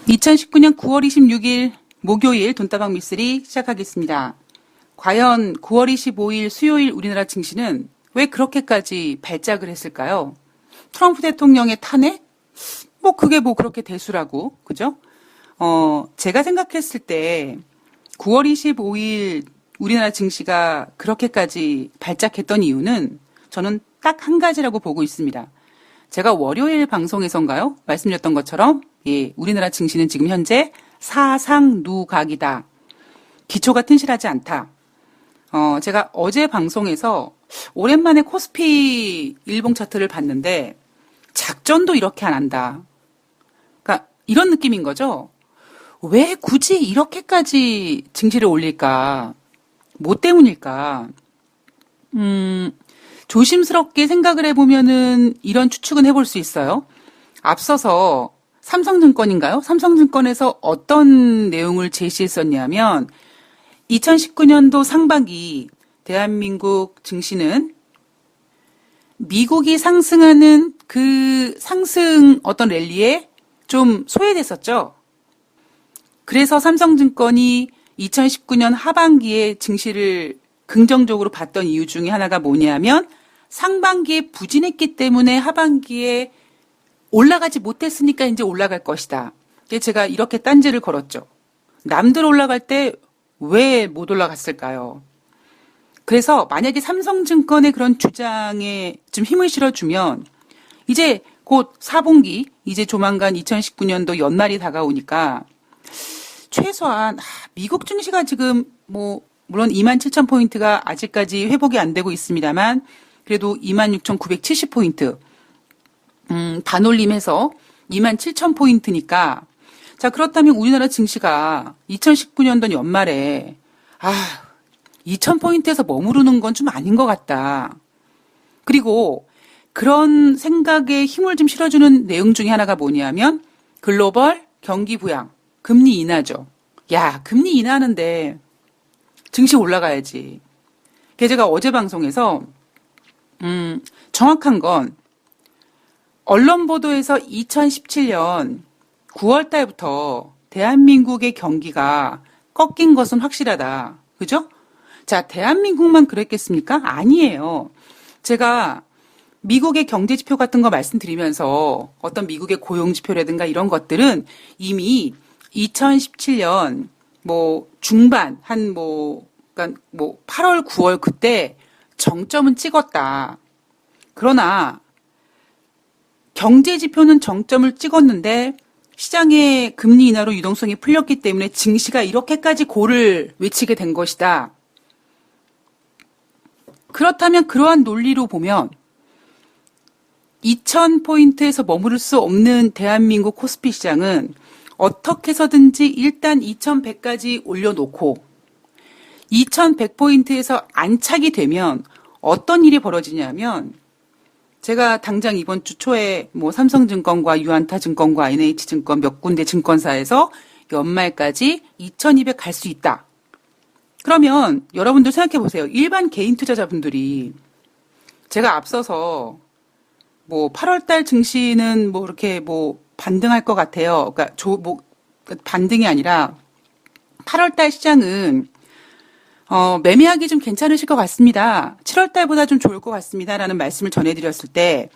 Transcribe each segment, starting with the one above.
2019년 9월 26일 목요일 돈다방 미쓰리 시작하겠습니다. 과연 9월 25일 수요일 우리나라 증시는 왜 그렇게까지 발작을 했을까요? 트럼프 대통령의 탄핵? 그게 그렇게 대수라고, 그죠? 제가 생각했을 때 9월 25일 우리나라 증시가 그렇게까지 발작했던 이유는 저는 딱 한 가지라고 보고 있습니다. 제가 월요일 방송에선가요? 말씀드렸던 것처럼, 우리나라 증시는 지금 현재 사상누각이다. 기초가 튼실하지 않다. 제가 어제 방송에서 오랜만에 코스피 일봉 차트를 봤는데, 작전도 이렇게 안 한다. 그러니까 이런 느낌인 거죠. 왜 굳이 이렇게까지 증시를 올릴까? 뭐 때문일까? 조심스럽게 생각을 해보면은 이런 추측은 해볼 수 있어요. 앞서서 삼성증권인가요? 삼성증권에서 어떤 내용을 제시했었냐면 2019년도 상반기 대한민국 증시는 미국이 상승하는 그 상승 어떤 랠리에 좀 소외됐었죠. 그래서 삼성증권이 2019년 하반기에 증시를 긍정적으로 봤던 이유 중에 하나가 뭐냐면 상반기에 부진했기 때문에 하반기에 올라가지 못했으니까 이제 올라갈 것이다. 제가 이렇게 딴지를 걸었죠. 남들 올라갈 때 왜 못 올라갔을까요? 그래서 만약에 삼성증권의 그런 주장에 좀 힘을 실어주면 이제 곧 4분기, 이제 조만간 2019년도 연말이 다가오니까 최소한 미국 증시가 지금 물론 27,000포인트가 아직까지 회복이 안 되고 있습니다만 그래도 26,970포인트 반올림해서 27,000포인트니까 자 그렇다면 우리나라 증시가 2019년도 연말에 2,000포인트에서 머무르는 건 좀 아닌 것 같다. 그리고 그런 생각에 힘을 좀 실어주는 내용 중에 하나가 뭐냐면 글로벌 경기 부양, 금리 인하죠. 야, 금리 인하하는데 증시 올라가야지. 제가 어제 방송에서 정확한 건 언론 보도에서 2017년 9월 달부터 대한민국의 경기가 꺾인 것은 확실하다. 그죠? 자, 대한민국만 그랬겠습니까? 아니에요. 제가 미국의 경제 지표 같은 거 말씀드리면서 어떤 미국의 고용 지표라든가 이런 것들은 이미 2017년 중반 그러니까 8월 9월 그때 정점은 찍었다. 그러나 경제 지표는 정점을 찍었는데 시장의 금리 인하로 유동성이 풀렸기 때문에 증시가 이렇게까지 고를 외치게 된 것이다. 그렇다면 그러한 논리로 보면 2,000포인트에서 머무를 수 없는 대한민국 코스피 시장은 어떻게 해서든지 일단 2,100까지 올려놓고 2,100포인트에서 안착이 되면 어떤 일이 벌어지냐면 제가 당장 이번 주 초에 삼성증권과 유안타증권과 NH증권 몇 군데 증권사에서 연말까지 2,200 갈 수 있다. 그러면 여러분들 생각해 보세요. 일반 개인 투자자분들이 제가 앞서서 8월 달 증시는 이렇게 반등할 것 같아요. 그러니까 반등이 아니라 8월 달 시장은 매매하기 좀 괜찮으실 것 같습니다. 7월 달보다 좀 좋을 것 같습니다라는 말씀을 전해드렸을 때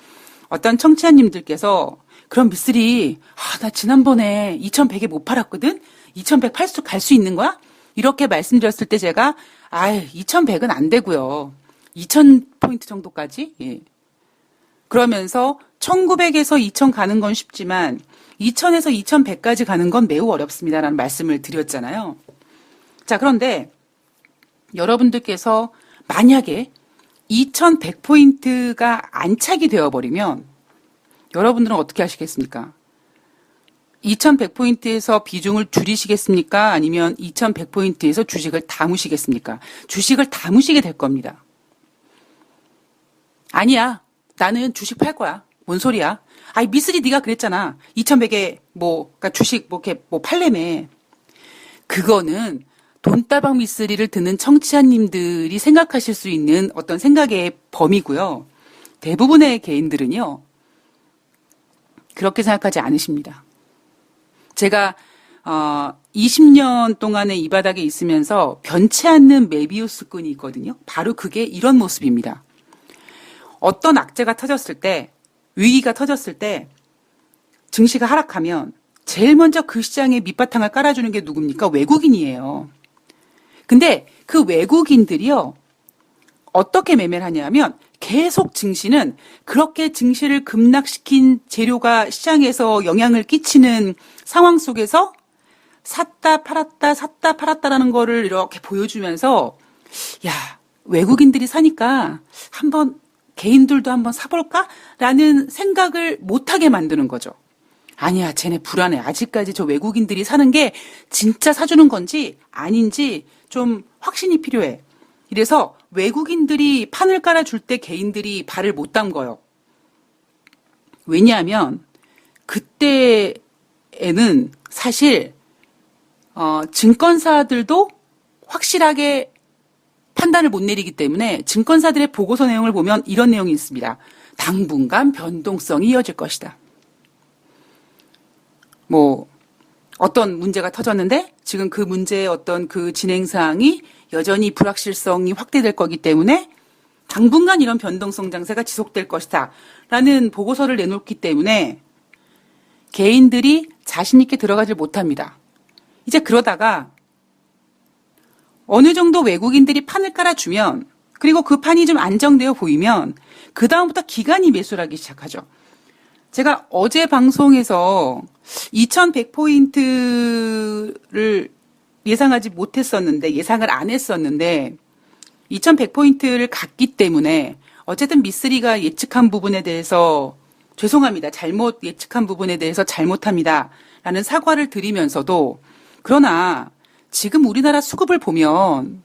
어떤 청취자님들께서 그럼 미쓰리 나 지난번에 2,100에 못 팔았거든? 2,100 갈 수 있는 거야? 이렇게 말씀드렸을 때 제가 2,100은 안 되고요. 2,000포인트 정도까지? 예. 그러면서 1,900에서 2,000 가는 건 쉽지만 2,000에서 2,100까지 가는 건 매우 어렵습니다라는 말씀을 드렸잖아요. 자, 그런데 여러분들께서 만약에 2,100포인트가 안착이 되어버리면 여러분들은 어떻게 하시겠습니까? 2,100포인트에서 비중을 줄이시겠습니까? 아니면 2,100포인트에서 주식을 담으시겠습니까? 주식을 담으시게 될 겁니다. 아니야. 나는 주식 팔 거야. 뭔 소리야? 미쓰리 네가 그랬잖아. 2,100에 그러니까 주식 이렇게 팔래매. 그거는 돈다방 미쓰리를 듣는 청취자님들이 생각하실 수 있는 어떤 생각의 범위고요. 대부분의 개인들은요. 그렇게 생각하지 않으십니다. 제가 20년 동안의 이 바닥에 있으면서 변치 않는 메비우스 끈이 있거든요. 바로 그게 이런 모습입니다. 어떤 악재가 터졌을 때, 위기가 터졌을 때 증시가 하락하면 제일 먼저 그 시장에 밑바탕을 깔아주는 게 누굽니까? 외국인이에요. 근데 그 외국인들이요, 어떻게 매매를 하냐면 계속 증시는 그렇게 증시를 급락시킨 재료가 시장에서 영향을 끼치는 상황 속에서 샀다 팔았다라는 거를 이렇게 보여주면서, 야, 외국인들이 사니까 한번 개인들도 한번 사볼까라는 생각을 못하게 만드는 거죠. 아니야, 쟤네 불안해. 아직까지 저 외국인들이 사는 게 진짜 사주는 건지 아닌지 좀 확신이 필요해. 이래서 외국인들이 판을 깔아줄 때 개인들이 발을 못 담궈요. 왜냐하면 그때에는 사실 증권사들도 확실하게 판단을 못 내리기 때문에 증권사들의 보고서 내용을 보면 이런 내용이 있습니다. 당분간 변동성이 이어질 것이다. 뭐 어떤 문제가 터졌는데 지금 그 문제의 어떤 그 진행사항이 여전히 불확실성이 확대될 거기 때문에 당분간 이런 변동성 장세가 지속될 것이다 라는 보고서를 내놓기 때문에 개인들이 자신 있게 들어가질 못합니다. 이제 그러다가 어느 정도 외국인들이 판을 깔아주면, 그리고 그 판이 좀 안정되어 보이면 그 다음부터 기관이 매수를 하기 시작하죠. 제가 어제 방송에서 2100포인트를 예상하지 못했었는데, 예상을 안 했었는데 2100포인트를 갔기 때문에 어쨌든 미쓰리가 예측한 부분에 대해서 죄송합니다. 잘못 예측한 부분에 대해서 잘못합니다. 라는 사과를 드리면서도, 그러나 지금 우리나라 수급을 보면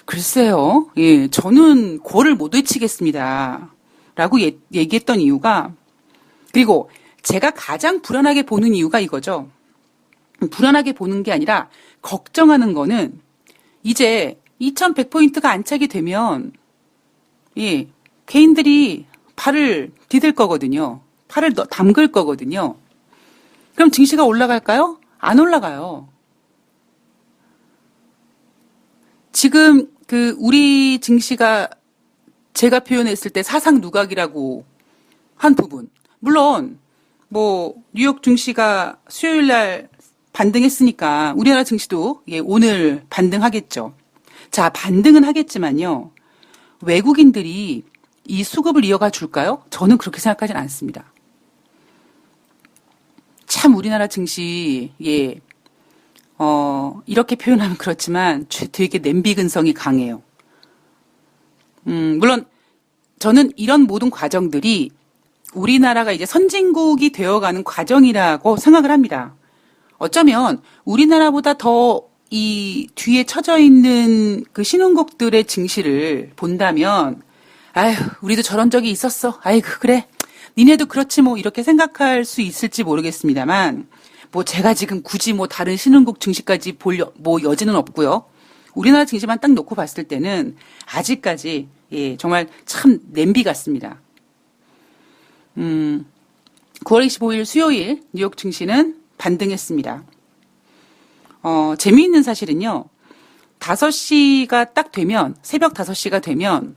글쎄요. 예, 저는 고를 못 외치겠습니다. 라고 얘기했던 이유가, 그리고 제가 가장 불안하게 보는 이유가 이거죠. 불안하게 보는 게 아니라 걱정하는 거는 이제 2100포인트가 안착이 되면 예, 개인들이 발을 디딜 거거든요. 팔을 담글 거거든요. 그럼 증시가 올라갈까요? 안 올라가요. 지금 우리 증시가 제가 표현했을 때 사상 누각이라고 한 부분. 물론 뭐 뉴욕 증시가 수요일 날 반등했으니까 우리나라 증시도 예, 오늘 반등하겠죠. 자, 반등은 하겠지만요. 외국인들이 이 수급을 이어가 줄까요? 저는 그렇게 생각하진 않습니다. 참 우리나라 증시 예. 이렇게 표현하면 그렇지만 되게 냄비 근성이 강해요. 물론 저는 이런 모든 과정들이 우리나라가 이제 선진국이 되어가는 과정이라고 생각을 합니다. 어쩌면 우리나라보다 더 이 뒤에 처져 있는 그 신흥국들의 증시를 본다면, 아휴, 우리도 저런 적이 있었어. 아이고, 그래. 니네도 그렇지 뭐 이렇게 생각할 수 있을지 모르겠습니다만, 뭐 제가 지금 굳이 뭐 다른 신흥국 증시까지 볼 뭐 여지는 없고요. 우리나라 증시만 딱 놓고 봤을 때는 아직까지 예, 정말 참 냄비 같습니다. 9월 25일 수요일 뉴욕 증시는 반등했습니다. 재미있는 사실은요. 5시가 딱 되면, 새벽 5시가 되면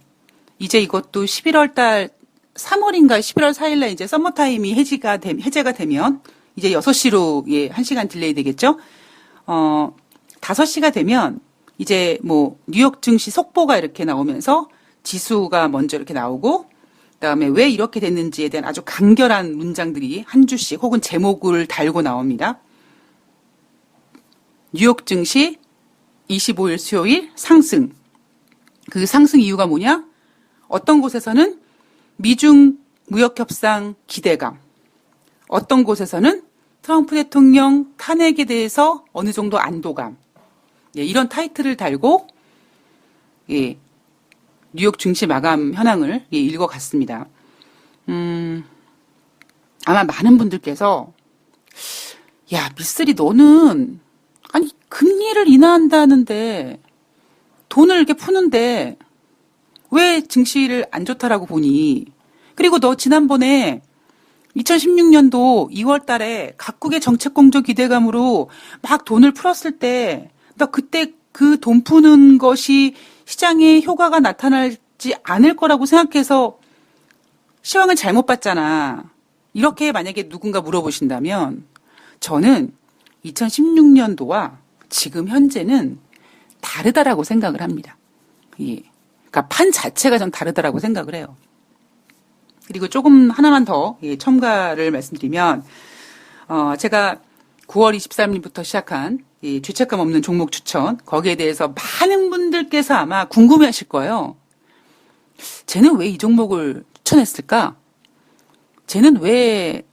이제 이것도 11월 달 3월인가 11월 4일 날 이제 서머타임이 해제가 되면 이제 6시로 예, 1시간 딜레이 되겠죠? 5시가 되면 이제 뭐 뉴욕 증시 속보가 이렇게 나오면서 지수가 먼저 이렇게 나오고 그다음에 왜 이렇게 됐는지에 대한 아주 간결한 문장들이 한 주씩 혹은 제목을 달고 나옵니다. 뉴욕 증시 25일 수요일 상승. 그 상승 이유가 뭐냐? 어떤 곳에서는 미중 무역 협상 기대감. 어떤 곳에서는 트럼프 대통령 탄핵에 대해서 어느 정도 안도감. 예, 이런 타이틀을 달고 예, 뉴욕 증시 마감 현황을 예, 읽어갔습니다. 아마 많은 분들께서 야, 미쓰리 너는 아니 금리를 인하한다는데 돈을 이렇게 푸는데 왜 증시를 안 좋다라고 보니? 그리고 너 지난번에 2016년도 2월 달에 각국의 정책 공조 기대감으로 막 돈을 풀었을 때, 나 그때 그 돈 푸는 것이 시장에 효과가 나타나지 않을 거라고 생각해서 시황을 잘못 봤잖아. 이렇게 만약에 누군가 물어보신다면 저는 2016년도와 지금 현재는 다르다라고 생각을 합니다. 예. 그러니까 판 자체가 좀 다르다라고 생각을 해요. 그리고 조금 하나만 더 첨가를 말씀드리면 제가 9월 23일부터 시작한 이 죄책감 없는 종목 추천 거기에 대해서 많은 분들께서 아마 궁금해하실 거예요. 쟤는 왜 이 종목을 추천했을까? 쟤는 왜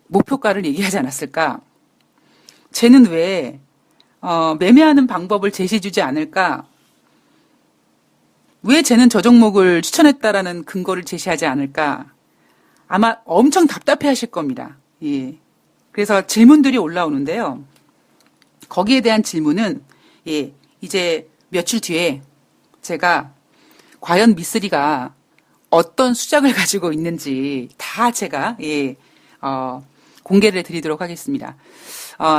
목표가를 얘기하지 않았을까? 쟤는 왜 매매하는 방법을 제시해주지 않을까? 왜 쟤는 저 종목을 추천했다라는 근거를 제시하지 않을까? 아마 엄청 답답해 하실 겁니다. 예. 그래서 질문들이 올라오는데요. 거기에 대한 질문은, 예, 이제 며칠 뒤에 제가 과연 미쓰리가 어떤 수작을 가지고 있는지 다 제가, 예, 공개를 드리도록 하겠습니다.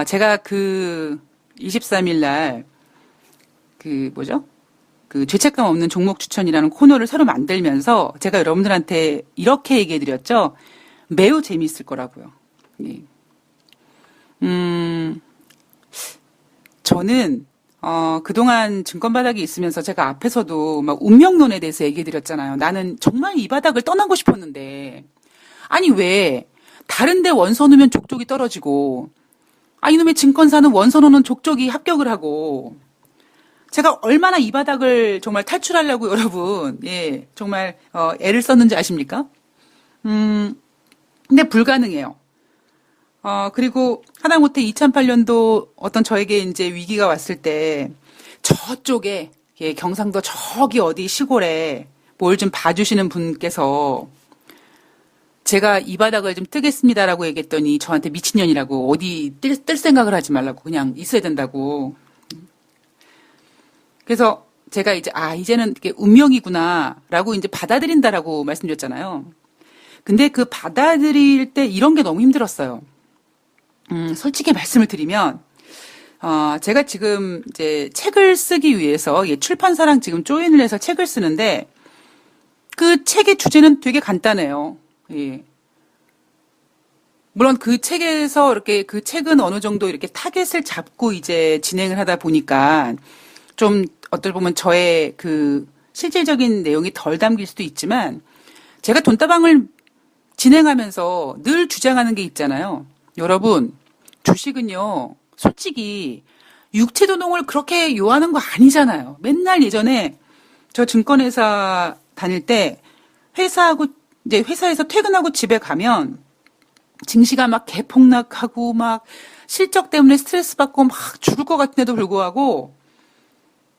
제가 그 23일 날, 그 죄책감 없는 종목 추천이라는 코너를 새로 만들면서 제가 여러분들한테 이렇게 얘기해 드렸죠. 매우 재미있을 거라고요. 예. 저는 그동안 증권바닥에 있으면서 제가 앞에서도 막 운명론에 대해서 얘기해 드렸잖아요. 나는 정말 이 바닥을 떠나고 싶었는데 아니 왜 다른 데 원서 놓으면 족족이 떨어지고 이놈의 증권사는 원서 놓는 족족이 합격을 하고 제가 얼마나 이 바닥을 정말 탈출하려고 여러분 예 정말 애를 썼는지 아십니까? 근데 불가능해요. 그리고 하다못해 2008년도 어떤 저에게 이제 위기가 왔을 때 저쪽에 예, 경상도 저기 어디 시골에 뭘 좀 봐주시는 분께서 제가 이 바닥을 좀 뜨겠습니다라고 얘기했더니 저한테 미친년이라고 어디 뜰 생각을 하지 말라고 그냥 있어야 된다고. 그래서 제가 이제 이제는 이게 운명이구나라고 이제 받아들인다라고 말씀드렸잖아요. 근데 그 받아들일 때 이런 게 너무 힘들었어요. 솔직히 말씀을 드리면 제가 지금 이제 책을 쓰기 위해서 출판사랑 지금 조인을 해서 책을 쓰는데 그 책의 주제는 되게 간단해요. 예. 물론 그 책에서 이렇게 그 책은 어느 정도 이렇게 타겟을 잡고 이제 진행을 하다 보니까 좀 어떨 보면 저의 그 실질적인 내용이 덜 담길 수도 있지만 제가 돈다방을 진행하면서 늘 주장하는 게 있잖아요. 여러분, 주식은요, 솔직히 육체노동을 그렇게 요하는 거 아니잖아요. 맨날 예전에 저 증권회사 다닐 때 이제 회사에서 퇴근하고 집에 가면 증시가 막 개폭락하고 막 실적 때문에 스트레스 받고 막 죽을 것 같은데도 불구하고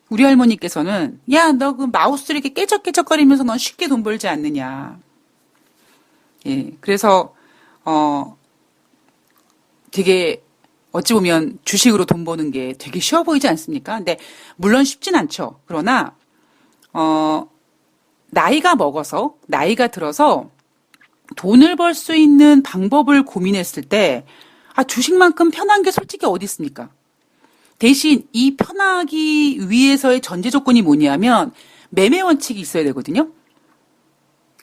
우리 할머니께서는 야, 너 그 마우스를 이렇게 깨적깨적거리면서 넌 쉽게 돈 벌지 않느냐. 예, 그래서 되게 어찌 보면 주식으로 돈 버는 게 되게 쉬워 보이지 않습니까? 근데 물론 쉽진 않죠. 그러나 나이가 먹어서 나이가 들어서 돈을 벌 수 있는 방법을 고민했을 때 주식만큼 편한 게 솔직히 어디 있습니까? 대신 이 편하기 위해서의 전제 조건이 뭐냐면 매매 원칙이 있어야 되거든요.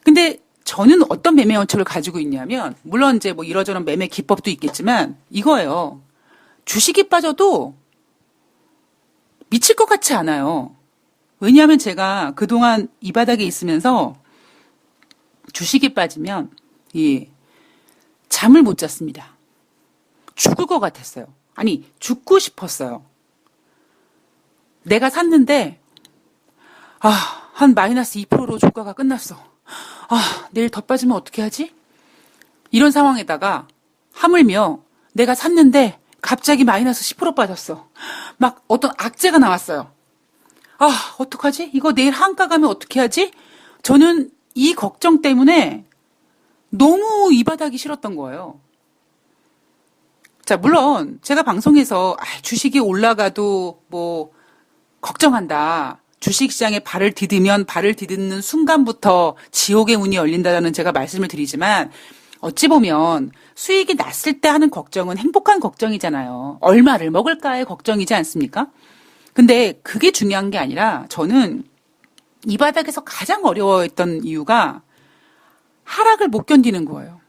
근데 저는 어떤 매매 원칙을 가지고 있냐면 물론 이제 뭐 이러저런 매매 기법도 있겠지만 이거예요. 주식이 빠져도 미칠 것 같지 않아요. 왜냐하면 제가 그동안 이 바닥에 있으면서 주식이 빠지면 잠을 못 잤습니다. 죽을 것 같았어요. 아니 죽고 싶었어요. 내가 샀는데 한 마이너스 2%로 주가가 끝났어. 내일 더 빠지면 어떻게 하지? 이런 상황에다가 하물며 내가 샀는데 갑자기 마이너스 10% 빠졌어. 막 어떤 악재가 나왔어요. 어떡하지? 이거 내일 한가 가면 어떻게 하지? 저는 이 걱정 때문에 너무 이 바닥이 싫었던 거예요. 자, 물론 제가 방송에서 주식이 올라가도 뭐 걱정한다. 주식시장에 발을 디디면 발을 디디는 순간부터 지옥의 문이 열린다는 제가 말씀을 드리지만 어찌 보면 수익이 났을 때 하는 걱정은 행복한 걱정이잖아요. 얼마를 먹을까의 걱정이지 않습니까? 근데 그게 중요한 게 아니라 저는 이 바닥에서 가장 어려워했던 이유가 하락을 못 견디는 거예요.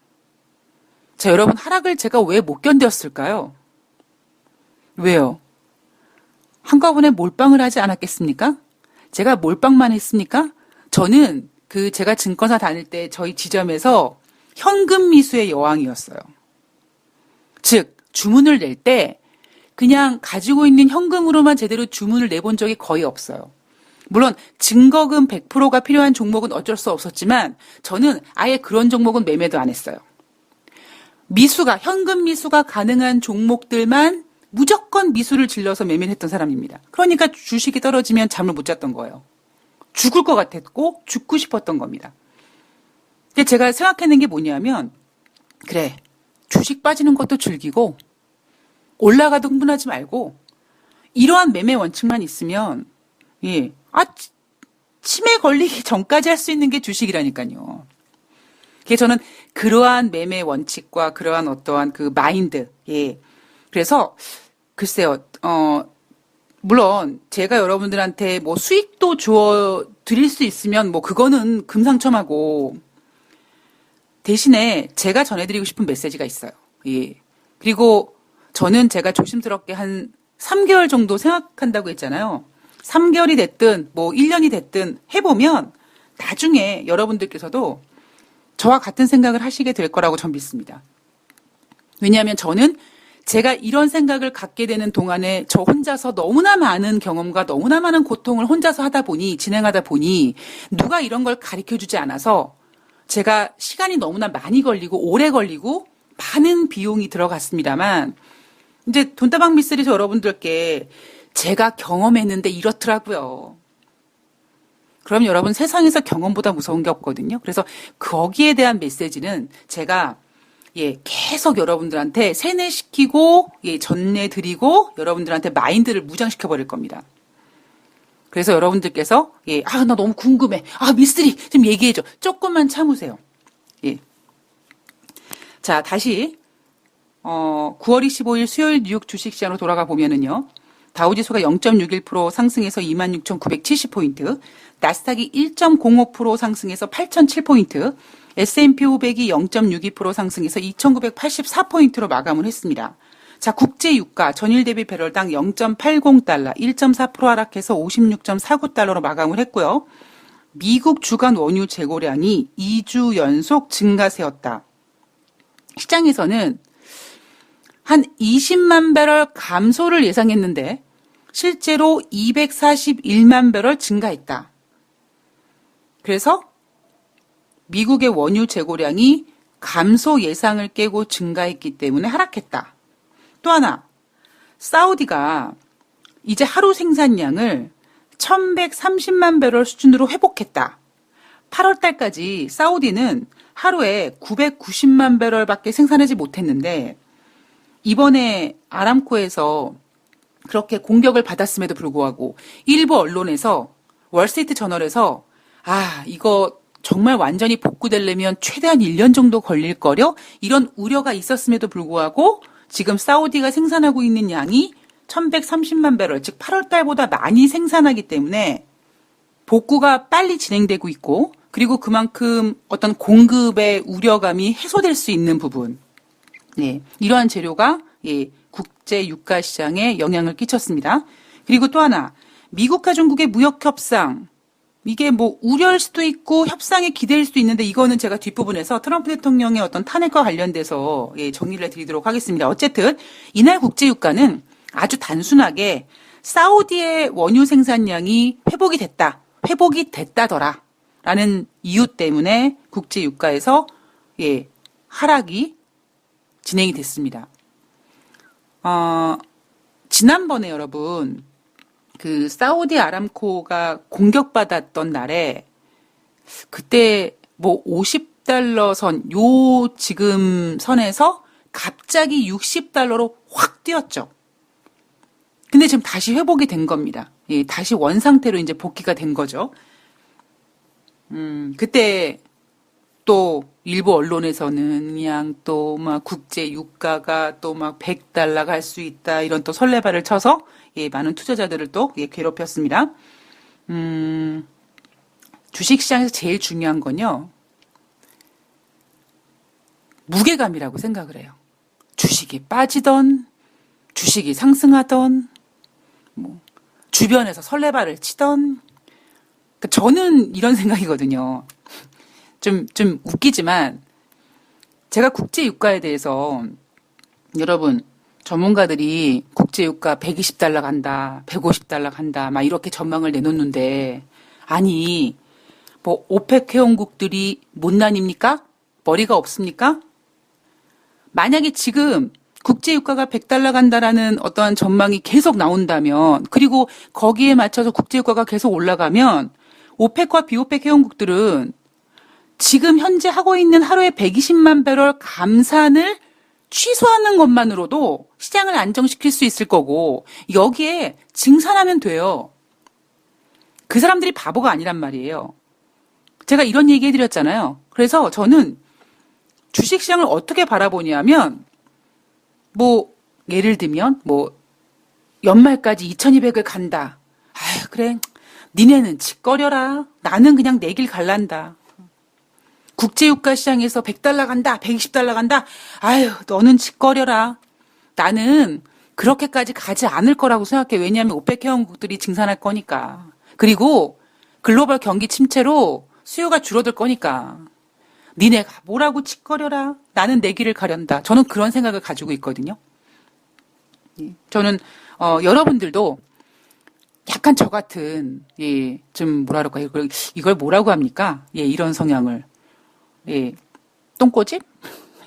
자, 여러분, 하락을 제가 왜 못 견뎠을까요? 왜요? 한꺼번에 몰빵을 하지 않았겠습니까? 제가 몰빵만 했습니까? 저는 제가 증권사 다닐 때 저희 지점에서 현금 미수의 여왕이었어요. 즉, 주문을 낼 때 그냥 가지고 있는 현금으로만 제대로 주문을 내본 적이 거의 없어요. 물론 증거금 100%가 필요한 종목은 어쩔 수 없었지만 저는 아예 그런 종목은 매매도 안 했어요. 현금 미수가 가능한 종목들만 무조건 미수를 질러서 매매를 했던 사람입니다. 그러니까 주식이 떨어지면 잠을 못 잤던 거예요. 죽을 것 같았고 죽고 싶었던 겁니다. 근데 제가 생각해낸 게 뭐냐면 그래, 주식 빠지는 것도 즐기고 올라가도 흥분하지 말고 이러한 매매 원칙만 있으면 치매 걸리기 전까지 할 수 있는 게 주식이라니까요. 그래서 저는 그러한 매매 원칙과 그러한 어떠한 그 마인드, 그래서 글쎄요, 물론 제가 여러분들한테 뭐 수익도 주어 드릴 수 있으면 뭐 그거는 금상첨화고 대신에 제가 전해드리고 싶은 메시지가 있어요. 그리고 저는 제가 조심스럽게 한 3개월 정도 생각한다고 했잖아요. 3개월이 됐든 뭐 1년이 됐든 해보면 나중에 여러분들께서도 저와 같은 생각을 하시게 될 거라고 전 믿습니다. 왜냐하면 저는 제가 이런 생각을 갖게 되는 동안에 저 혼자서 너무나 많은 경험과 너무나 많은 고통을 혼자서 진행하다 보니 누가 이런 걸 가르쳐 주지 않아서 제가 시간이 너무나 많이 걸리고 오래 걸리고 많은 비용이 들어갔습니다만 이제 돈다방 미쓰리에서 여러분들께 제가 경험했는데 이렇더라고요. 그럼 여러분 세상에서 경험보다 무서운 게 없거든요. 그래서 거기에 대한 메시지는 제가 계속 여러분들한테 세뇌시키고 전해드리고 여러분들한테 마인드를 무장시켜 버릴 겁니다. 그래서 여러분들께서 나 너무 궁금해. 미쓰리 좀 얘기해줘. 조금만 참으세요. 자, 다시 9월 25일 수요일 뉴욕 주식시장으로 돌아가 보면은요. 다우지수가 0.61% 상승해서 26,970포인트, 나스닥이 1.05% 상승해서 8,007포인트, S&P 500이 0.62% 상승해서 2,984포인트로 마감을 했습니다. 자, 국제 유가 전일 대비 배럴당 0.80달러, 1.4% 하락해서 56.49달러로 마감을 했고요. 미국 주간 원유 재고량이 2주 연속 증가세였다. 시장에서는 한 20만 배럴 감소를 예상했는데 실제로 241만 배럴 증가했다. 그래서 미국의 원유 재고량이 감소 예상을 깨고 증가했기 때문에 하락했다. 또 하나, 사우디가 이제 하루 생산량을 1130만 배럴 수준으로 회복했다. 8월 달까지 사우디는 하루에 990만 배럴밖에 생산하지 못했는데 이번에 아람코에서 그렇게 공격을 받았음에도 불구하고 일부 언론에서 월스트리트 저널에서 이거 정말 완전히 복구되려면 최대한 1년 정도 걸릴 거려? 이런 우려가 있었음에도 불구하고 지금 사우디가 생산하고 있는 양이 1130만 배럴, 즉 8월 달보다 많이 생산하기 때문에 복구가 빨리 진행되고 있고 그리고 그만큼 어떤 공급의 우려감이 해소될 수 있는 부분. 이러한 재료가 국제 유가 시장에 영향을 끼쳤습니다. 그리고 또 하나, 미국과 중국의 무역 협상. 이게 뭐 우려일 수도 있고 협상에 기대일 수도 있는데 이거는 제가 뒷부분에서 트럼프 대통령의 어떤 탄핵과 관련돼서 정리를 해드리도록 하겠습니다. 어쨌든 이날 국제 유가는 아주 단순하게 사우디의 원유 생산량이 회복이 됐다더라 라는 이유 때문에 국제 유가에서 하락이 진행이 됐습니다. 지난번에 여러분 그 사우디 아람코가 공격받았던 날에 그때 뭐 50달러 지금 선에서 갑자기 60달러로 확 뛰었죠. 근데 지금 다시 회복이 된 겁니다. 다시 원상태로 이제 복귀가 된 거죠. 그때 또 일부 언론에서는 그냥 또 막 국제 유가가 또 막 100달러 갈 수 있다 이런 또 설레발을 쳐서 예, 많은 투자자들을 또 예, 괴롭혔습니다. 주식시장에서 제일 중요한 건요. 무게감이라고 생각을 해요. 주식이 빠지던 주식이 상승하던 뭐 주변에서 설레발을 치던 그러니까 저는 이런 생각이거든요. 좀 웃기지만 제가 국제유가에 대해서 여러분 전문가들이 국제유가 120달러 간다, 150달러 간다 막 이렇게 전망을 내놓는데 아니 뭐 오펙 회원국들이 못난입니까? 머리가 없습니까? 만약에 지금 국제유가가 100달러 간다라는 어떠한 전망이 계속 나온다면 그리고 거기에 맞춰서 국제유가가 계속 올라가면 오펙과 비오펙 회원국들은 지금 현재 하고 있는 하루에 120만 배럴 감산을 취소하는 것만으로도 시장을 안정시킬 수 있을 거고 여기에 증산하면 돼요. 그 사람들이 바보가 아니란 말이에요. 제가 이런 얘기 해드렸잖아요. 그래서 저는 주식시장을 어떻게 바라보냐면 뭐 예를 들면 뭐 연말까지 2200을 간다. 아유 그래 니네는 짓거려라. 나는 그냥 내 길 갈란다. 국제유가 시장에서 100달러 간다. 120달러 간다. 아유 너는 짓거려라. 나는 그렇게까지 가지 않을 거라고 생각해. 왜냐하면 오펙 회원국들이 증산할 거니까. 그리고 글로벌 경기 침체로 수요가 줄어들 거니까. 니네가 뭐라고 짓거려라. 나는 내 길을 가련다. 저는 그런 생각을 가지고 있거든요. 저는 여러분들도 약간 저 같은 예, 좀 뭐라 그럴까 이걸 뭐라고 합니까? 예, 이런 성향을 예, 똥꼬집?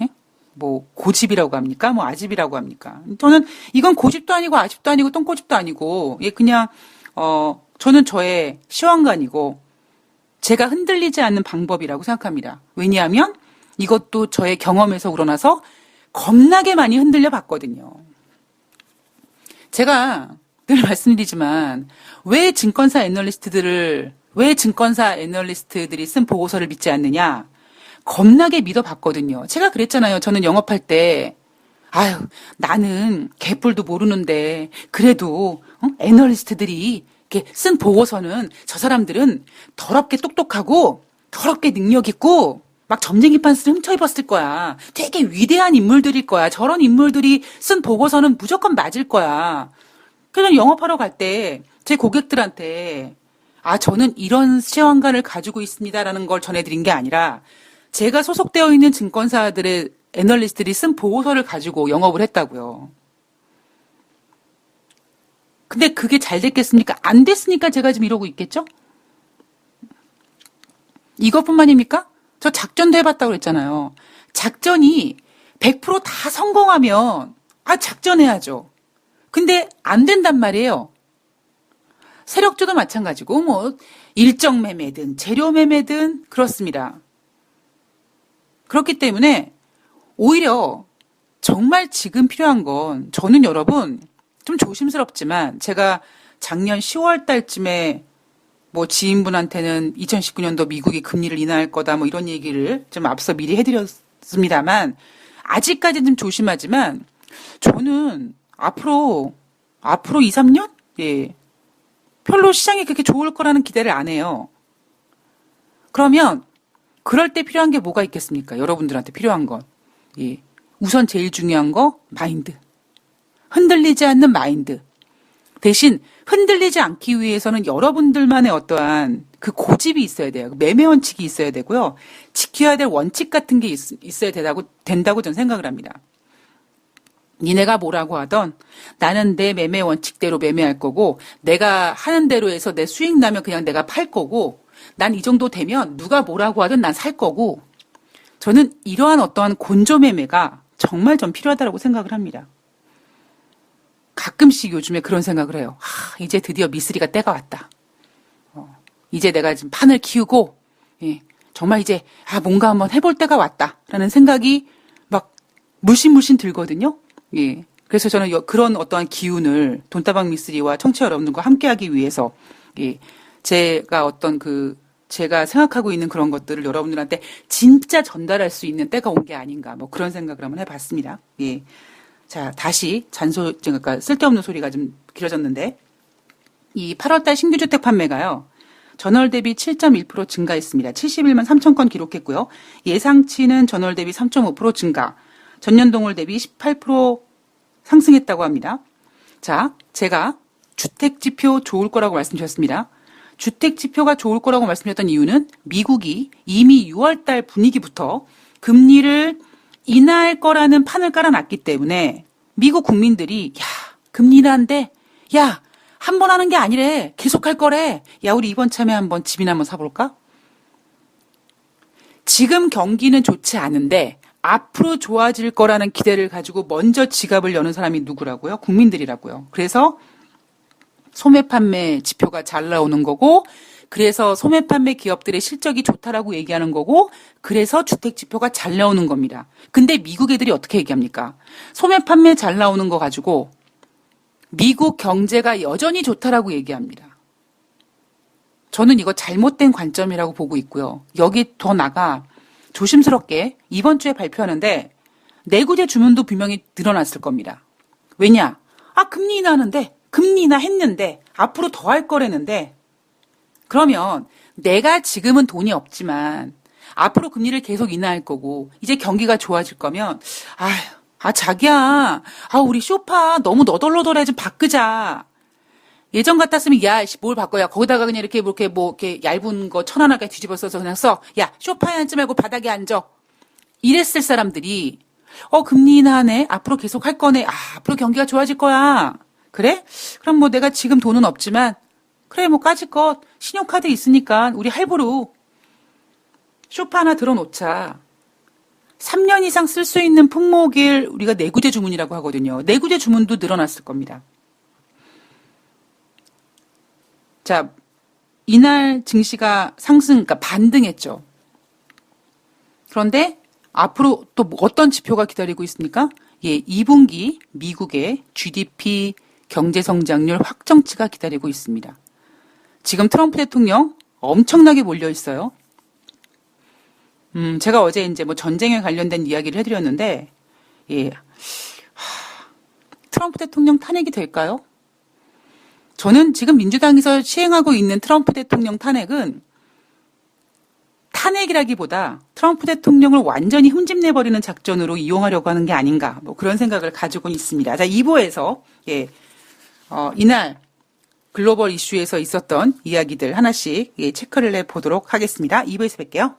예? 뭐 고집이라고 합니까? 뭐 아집이라고 합니까? 저는 이건 고집도 아니고 아집도 아니고 똥꼬집도 아니고 예, 그냥 저는 저의 시황관이고 제가 흔들리지 않는 방법이라고 생각합니다. 왜냐하면 이것도 저의 경험에서 우러나서 겁나게 많이 흔들려 봤거든요. 제가 늘 말씀드리지만 왜 증권사 애널리스트들이 쓴 보고서를 믿지 않느냐? 겁나게 믿어봤거든요. 제가 그랬잖아요. 저는 영업할 때 아유 나는 개뿔도 모르는데 그래도 애널리스트들이 이렇게 쓴 보고서는 저 사람들은 더럽게 똑똑하고 더럽게 능력 있고 막 점쟁이 판스를 훔쳐 입었을 거야. 되게 위대한 인물들일 거야. 저런 인물들이 쓴 보고서는 무조건 맞을 거야. 그래서 영업하러 갈 때 제 고객들한테 저는 이런 시황관을 가지고 있습니다라는 걸 전해드린 게 아니라 제가 소속되어 있는 증권사들의 애널리스트들이 쓴 보고서를 가지고 영업을 했다고요. 근데 그게 잘 됐겠습니까? 안 됐으니까 제가 지금 이러고 있겠죠? 이것뿐만입니까? 저 작전도 해봤다고 그랬잖아요. 작전이 100%다 성공하면 작전해야죠. 근데 안 된단 말이에요. 세력주도 마찬가지고 뭐 일정 매매든 재료 매매든 그렇습니다. 그렇기 때문에 오히려 정말 지금 필요한 건 저는 여러분 좀 조심스럽지만 제가 작년 10월 달쯤에 뭐 지인분한테는 2019년도 미국이 금리를 인하할 거다 뭐 이런 얘기를 좀 앞서 미리 해드렸습니다만 아직까지는 좀 조심하지만 저는 앞으로 2, 3년? 예. 별로 시장이 그렇게 좋을 거라는 기대를 안 해요. 그러면 그럴 때 필요한 게 뭐가 있겠습니까? 여러분들한테 필요한 건. 예. 우선 제일 중요한 거 마인드. 흔들리지 않는 마인드. 대신 흔들리지 않기 위해서는 여러분들만의 어떠한 그 고집이 있어야 돼요. 매매 원칙이 있어야 되고요. 지켜야 될 원칙 같은 게 있어야 된다고 저는 생각을 합니다. 니네가 뭐라고 하던 나는 내 매매 원칙대로 매매할 거고 내가 하는 대로 해서 내 수익 나면 그냥 내가 팔 거고 난 이 정도 되면 누가 뭐라고 하든 난 살 거고 저는 이러한 어떠한 곤조 매매가 정말 좀 필요하다고 생각을 합니다. 가끔씩 요즘에 그런 생각을 해요. 이제 드디어 미쓰리가 때가 왔다. 이제 내가 지금 판을 키우고 예, 정말 이제 뭔가 한번 해볼 때가 왔다라는 생각이 막 물씬물씬 들거든요. 예. 그래서 저는 그런 어떠한 기운을 돈다방 미쓰리와 청취자 여러분들과 함께하기 위해서 예, 제가 어떤 그 제가 생각하고 있는 그런 것들을 여러분들한테 진짜 전달할 수 있는 때가 온 게 아닌가, 뭐 그런 생각을 한번 해봤습니다. 예. 자, 다시 그러니까 쓸데없는 소리가 좀 길어졌는데, 이 8월달 신규주택 판매가요, 전월 대비 7.1% 증가했습니다. 71만 3천 건 기록했고요. 예상치는 전월 대비 3.5% 증가, 전년 동월 대비 18% 상승했다고 합니다. 자, 제가 주택지표 좋을 거라고 말씀드렸습니다. 주택지표가 좋을 거라고 말씀드렸던 이유는 미국이 이미 6월달 분위기부터 금리를 인하할 거라는 판을 깔아놨기 때문에 미국 국민들이 야, 금리 인하한데 야, 한 번 하는 게 아니래. 계속 할 거래. 야, 우리 이번 참에 한번 집이나 한번 사볼까? 지금 경기는 좋지 않은데 앞으로 좋아질 거라는 기대를 가지고 먼저 지갑을 여는 사람이 누구라고요? 국민들이라고요. 그래서 소매 판매 지표가 잘 나오는 거고, 그래서 소매 판매 기업들의 실적이 좋다라고 얘기하는 거고, 그래서 주택 지표가 잘 나오는 겁니다. 근데 미국 애들이 어떻게 얘기합니까? 소매 판매 잘 나오는 거 가지고 미국 경제가 여전히 좋다라고 얘기합니다. 저는 이거 잘못된 관점이라고 보고 있고요. 여기 더 나가 조심스럽게 이번 주에 발표하는데 내구재 주문도 분명히 늘어났을 겁니다. 왜냐? 금리 인하하는데, 금리 인하 했는데 앞으로 더 할 거라는데, 그러면 내가 지금은 돈이 없지만 앞으로 금리를 계속 인하할 거고 이제 경기가 좋아질 거면 자기야, 우리 쇼파 너무 너덜너덜해, 좀 바꾸자. 예전 같았으면 야, 뭘 바꿔야, 거기다가 그냥 이렇게 얇은 거 천 하나가 뒤집어 써서 그냥 써. 야, 쇼파에 앉지 말고 바닥에 앉아. 이랬을 사람들이 금리 인하네. 앞으로 계속 할 거네. 앞으로 경기가 좋아질 거야. 그래? 그럼 뭐 내가 지금 돈은 없지만 그래, 뭐 까짓것 신용카드 있으니까 우리 할부로 쇼파 하나 들어놓자. 3년 이상 쓸 수 있는 품목을 우리가 내구재 주문이라고 하거든요. 내구재 주문도 늘어났을 겁니다. 자, 이날 증시가 그러니까 반등했죠. 그런데 앞으로 또 어떤 지표가 기다리고 있습니까? 2분기 미국의 GDP 경제성장률 확정치가 기다리고 있습니다. 지금 트럼프 대통령 엄청나게 몰려 있어요. 제가 어제 이제 뭐 전쟁에 관련된 이야기를 해드렸는데, 트럼프 대통령 탄핵이 될까요? 저는 지금 민주당에서 시행하고 있는 트럼프 대통령 탄핵은 탄핵이라기보다 트럼프 대통령을 완전히 흠집내버리는 작전으로 이용하려고 하는 게 아닌가, 뭐 그런 생각을 가지고 있습니다. 자, 2부에서 이날 글로벌 이슈에서 있었던 이야기들 하나씩 체크를 해보도록 하겠습니다. 2부에서 뵐게요.